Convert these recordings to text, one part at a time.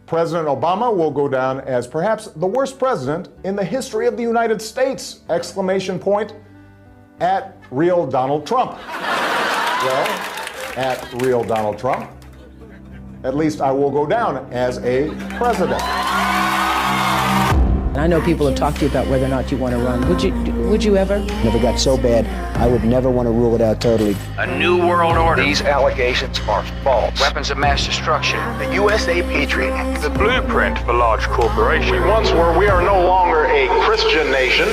President Obama will go down as perhaps the worst president in the history of the United States! Exclamation point at real Donald Trump. Well, at real Donald Trump, at least I will go down as a president. I know people have talked to you about whether or not you want to run. Would you ever? Never got so bad, I would never want to rule it out totally. A new world order. These allegations are false. Weapons of mass destruction. The USA Patriot Act. The blueprint for large corporations. We once were, we are no longer a Christian nation.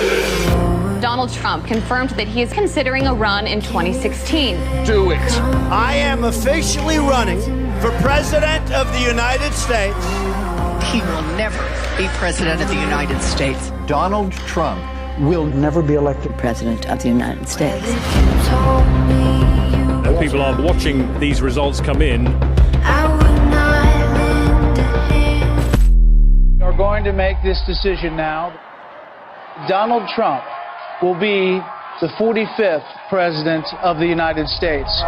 Donald Trump confirmed that he is considering a run in 2016. Do it. I am officially running for President of the United States. He will never be President of the United States. Donald Trump will never be elected President of the United States. As people are watching these results come in, We're going to make this decision now. Donald Trump will be the 45th President of the United States.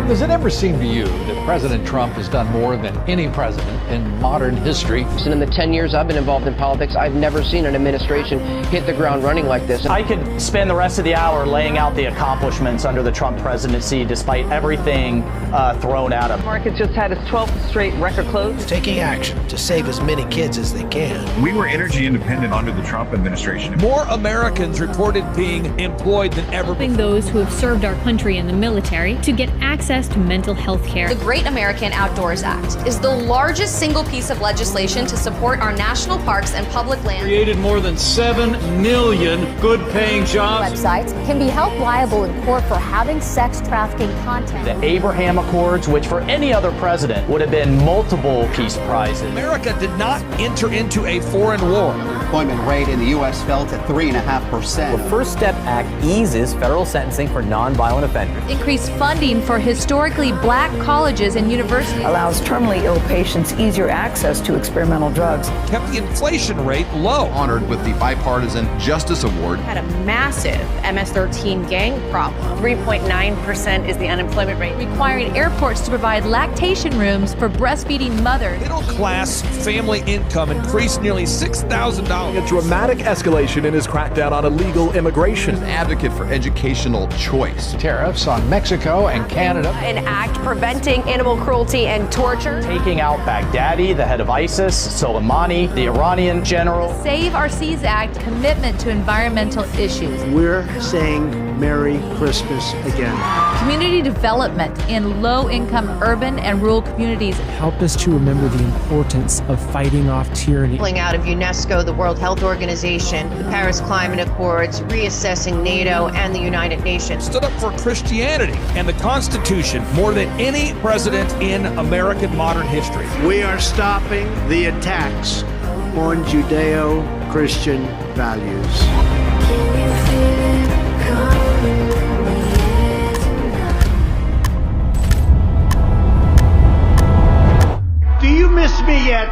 Does it ever seem to you that President Trump has done more than any president in modern history? In the 10 years I've been involved in politics, I've never seen an administration hit the ground running like this. I could spend the rest of the hour laying out the accomplishments under the Trump presidency, despite everything thrown at him. Market just had its 12th straight record close. Taking action to save as many kids as they can. We were energy independent under the Trump administration. More Americans reported being employed than ever before. Those who have served our country in the military to get access to mental health care. The Great American Outdoors Act is the largest single piece of legislation to support our national parks and public lands. created more than 7 million good-paying jobs. Websites can be held liable in court for having sex trafficking content. The Abraham Accords, which for any other president would have been multiple peace prizes. America did not enter into a foreign war. The unemployment rate in the U.S. fell to 3.5%. The First Step Act eases federal sentencing for nonviolent offenders. Increased funding for historically black colleges and universities. Allows terminally ill patients easier access to experimental drugs. Kept the inflation rate low. Honored with the Bipartisan Justice Award. Had a massive MS-13 gang problem. 3.9% is the unemployment rate. Requiring airports to provide lactation rooms for breastfeeding mothers. Middle class family income increased nearly $6,000. A dramatic escalation in his crackdown on illegal immigration. An advocate for educational choice. Tariffs on Mexico and Canada. An act preventing animal cruelty and torture. Taking out Baghdadi, the head of ISIS, Soleimani, the Iranian general. Save Our Seas Act commitment to environmental issues. We're saying Merry Christmas again. Community development in low-income urban and rural communities. Help us to remember the importance of fighting off tyranny. Pulling out of UNESCO, the World Health Organization, the Paris Climate Accords, reassessing NATO and the United Nations. Stood up for Christianity and the Constitution more than any president in American modern history. We are stopping the attacks on Judeo-Christian values. Do you miss me yet?